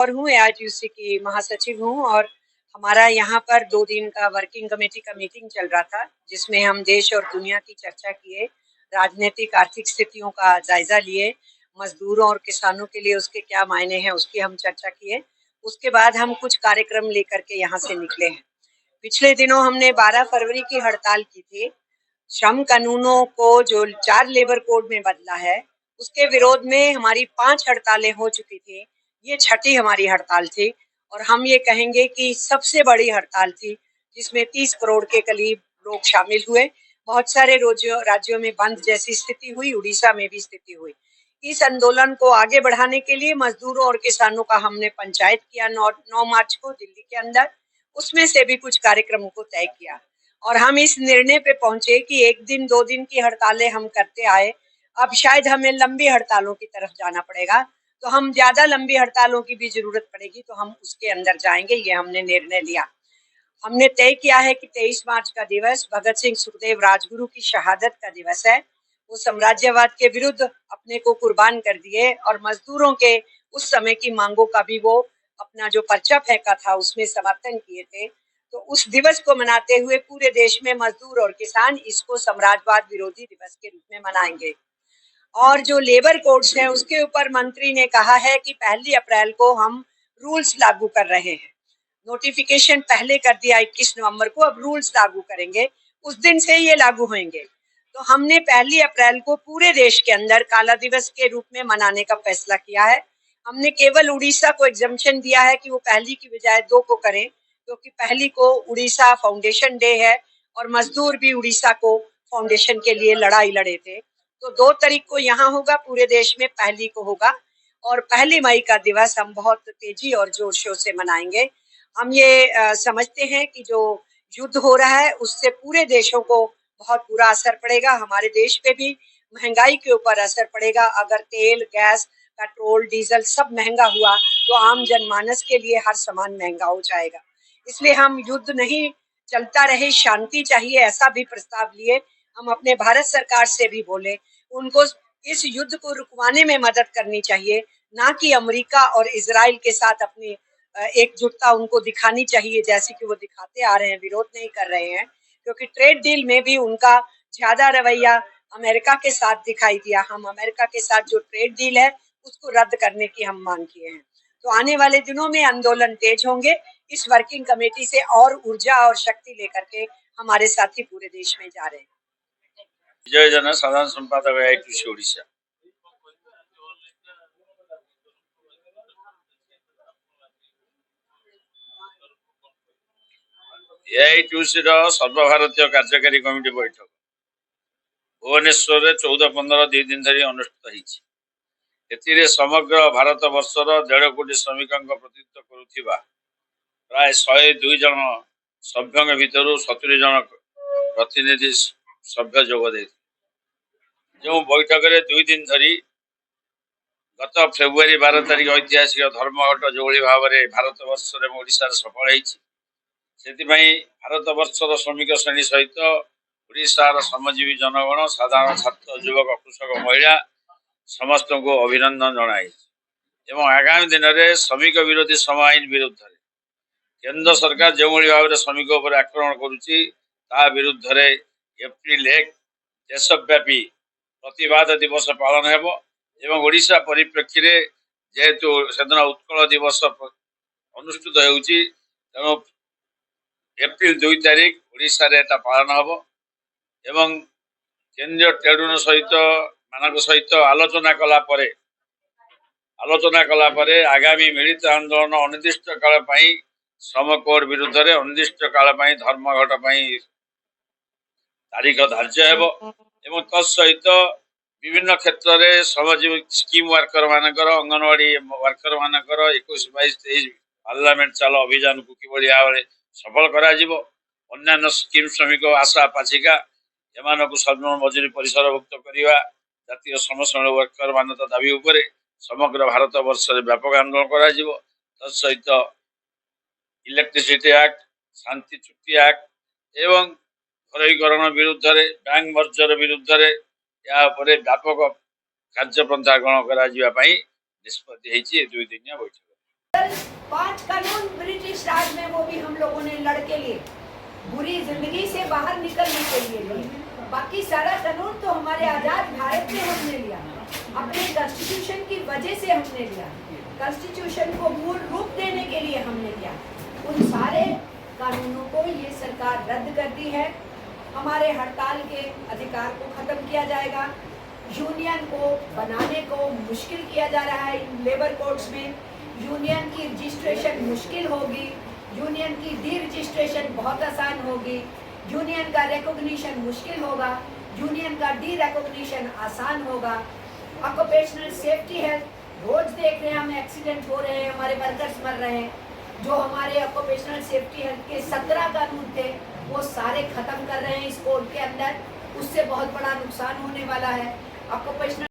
और हूँ AITUC की महासचिव हूँ और हमारा यहाँ पर 2 दिन का वर्किंग कमेटी का मीटिंग चल रहा था, जिसमें हम देश और दुनिया की चर्चा किए, राजनीतिक आर्थिक स्थितियों का जायजा लिए, मजदूरों और किसानों के लिए उसके क्या मायने हैं उसकी हम चर्चा किए। उसके बाद हम कुछ कार्यक्रम लेकर के यहाँ से निकले हैं। पिछले दिनों हमने 12 फरवरी की हड़ताल की थी। श्रम कानूनों को जो 4 लेबर कोड में बदला है, उसके विरोध में हमारी 5 हड़तालें हो चुकी थी। ये छठी हमारी हड़ताल थी और हम ये कहेंगे कि सबसे बड़ी हड़ताल थी, जिसमें 30 करोड़ के करीब लोग शामिल हुए। बहुत सारे राज्यों में बंद जैसी स्थिति हुई, उड़ीसा में भी स्थिति हुई। इस आंदोलन को आगे बढ़ाने के लिए मजदूरों और किसानों का हमने पंचायत किया 9 मार्च को दिल्ली के अंदर। उसमें से भी कुछ कार्यक्रमों को तय किया और हम इस निर्णय पे पहुंचे कि 1 दिन 2 दिन की हड़तालें हम करते आए, अब शायद हमें लंबी हड़तालों की तरफ जाना पड़ेगा। तो हम ज्यादा लंबी हड़तालों की भी जरूरत पड़ेगी तो हम उसके अंदर जाएंगे, ये हमने निर्णय लिया। हमने तय किया है कि 23 मार्च का दिवस भगत सिंह सुखदेव राजगुरु की शहादत का दिवस है। वो साम्राज्यवाद के विरुद्ध अपने को कुर्बान कर दिए और मजदूरों के उस समय की मांगों का भी वो अपना जो पर्चा फेंका था उसमें समर्थन किए थे। तो उस दिवस को मनाते हुए पूरे देश में मजदूर और किसान इसको साम्राज्यवाद विरोधी दिवस के रूप में मनाएंगे। और जो लेबर कोड्स हैं उसके ऊपर मंत्री ने कहा है कि 1 अप्रैल को हम रूल्स लागू कर रहे हैं। नोटिफिकेशन पहले कर दिया 21 नवंबर को, अब रूल्स लागू करेंगे, उस दिन से ये लागू होंगे। तो हमने 1 अप्रैल को पूरे देश के अंदर काला दिवस के रूप में मनाने का फैसला किया है। हमने केवल उड़ीसा को एग्जम्पशन दिया है कि वो पहली की बजाय 2 को करें, क्योंकि पहली को उड़ीसा फाउंडेशन डे है और मजदूर भी उड़ीसा को फाउंडेशन के लिए लड़ाई लड़े थे। तो 2 तारीख को यहाँ होगा, पूरे देश में पहली को होगा और 1 मई का दिवस हम बहुत तेजी और जोर शोर से मनाएंगे। हम ये समझते हैं कि जो युद्ध हो रहा है उससे पूरे देशों को बहुत बुरा असर पड़ेगा, हमारे देश पे भी महंगाई के ऊपर असर पड़ेगा। अगर तेल, गैस, पेट्रोल, डीजल सब महंगा हुआ तो आम जनमानस के लिए हर सामान महंगा हो जाएगा। इसलिए हम युद्ध नहीं चलता रहे, शांति चाहिए, ऐसा भी प्रस्ताव लिए। हम अपने भारत सरकार से भी बोले, उनको इस युद्ध को रुकवाने में मदद करनी चाहिए, ना कि अमेरिका और इजराइल के साथ अपनी एकजुटता उनको दिखानी चाहिए जैसे कि वो दिखाते आ रहे हैं, विरोध नहीं कर रहे हैं। क्योंकि ट्रेड डील में भी उनका ज्यादा रवैया अमेरिका के साथ दिखाई दिया। हम अमेरिका के साथ जो ट्रेड डील है उसको रद्द करने की हम मांग किए हैं। तो आने वाले दिनों में आंदोलन तेज होंगे। इस वर्किंग कमेटी से और ऊर्जा और शक्ति लेकर के हमारे साथी पूरे देश में जा रहे हैं। विजय जना साधारण संपादक AITUC ओडिशा। AITUC सर्वभारतीय कार्यकारी कमिटी बैठक भुवनेश्वर 14-15 2 दिन धरी अनुष्ठित होती। समग्र भारत वर्षर 1.5 कोटी श्रमिकों प्रतिनिधित्व करुवा प्राय 102 जन सभ्यों भितर 70 जन प्रतिनिधि सभ्य जोग दे। जो बैठक में 2 दिन धरी गत फेब्रुआरी 12 तारिख ऐतिहासिक धर्मघट जो भाव में भारत वर्ष में ओडिशा सफल होती, भारत वर्षर श्रमिक श्रेणी सहित ओडिशार श्रमजीवी जनगण, साधारण छात्र, युवक, कृषक, महिला समस्त को अभिनंदन जनाई। आगामी दिन में श्रमिक विरोधी श्रम आईन विरुद्ध केंद्र सरकार जो भाव में श्रमिक उपर आक्रमण करुच्ची विरुद्ध एप्रिल 1 देशव्यापी प्रतिवाद दिवस पालन हेबो। एवं ओडिशा परिप्रेक्षी रे जेहेतु सेदिन उत्कल दिवस अनुष्ठित होउची, तेणु एप्रिल 2 तारिख ओडिशा रे एटा पालन हबो। एवं केंद्रीय ट्रेड यूनियन सहित आलोचना कला परे आगामी मिलित आंदोलन अनिर्दिष्ट काल पई श्रम कोड विरुद्ध रे अनिर्दिष्ट काल पई धर्मघट पई तारीख धार्य हेबो। एवं तत्सहित विभिन्न क्षेत्र में श्रमजीवी स्कीम वर्कर मानकर, अंगनवाड़ी वर्कर मानकर 21-22-23 पार्लियामेंट चाल अभियान को किभली भाव में सफल करा जिवो। अन्य स्कीम श्रमिक आशा पाचिका एमान को सर्वनिम्न मजूरी परिसरभुक्त करवा, जातीय समश्रम वर्कर मान्यता दाबी उपरे समग्र भारत वर्ष में व्यापक आंदोलन करा जिवो। तत्सहित इलेक्ट्रिसिटी एक्ट, शांति चुक्ति एक्ट एवं घरोईकरण विरुद्ध रे, बैंक मर्जर विरुद्ध रे या व्यापक कार्यपंथा ग्रहण करा निष्पत्ति 2 दिनिया बैठक। 5 कानून ब्रिटिश राज में वो भी हम लोगों ने लड़के लिए, बुरी जिंदगी से बाहर निकलने के लिए। बाकी सारा कानून तो हमारे आजाद भारत में हमने लिया, अपने कॉन्स्टिट्यूशन की वजह से हमने लिया, कॉन्स्टिट्यूशन को मूल रूप देने के लिए हमने लिया। उन सारे कानूनों को ये सरकार रद्द कर दी है। हमारे हड़ताल के अधिकार को खत्म किया जाएगा। यूनियन को बनाने को मुश्किल किया जा रहा है लेबर कोर्ट्स में। यूनियन की रजिस्ट्रेशन मुश्किल होगी, यूनियन की डी रजिस्ट्रेशन बहुत आसान होगी, यूनियन का रिकॉग्निशन मुश्किल होगा, यूनियन का डी रिकॉग्निशन आसान होगा। ऑक्यूपेशनल सेफ्टी हेल्थ, रोज देख रहे हैं हम एक्सीडेंट हो रहे हैं, हमारे वर्कर्स मर रहे हैं। जो हमारे ऑक्यूपेशनल सेफ्टी हेल्थ के 17 कानून थे वो सारे खत्म कर रहे हैं इस कोड के अंदर, उससे बहुत बड़ा नुकसान होने वाला है। ऑक्यूपेशनल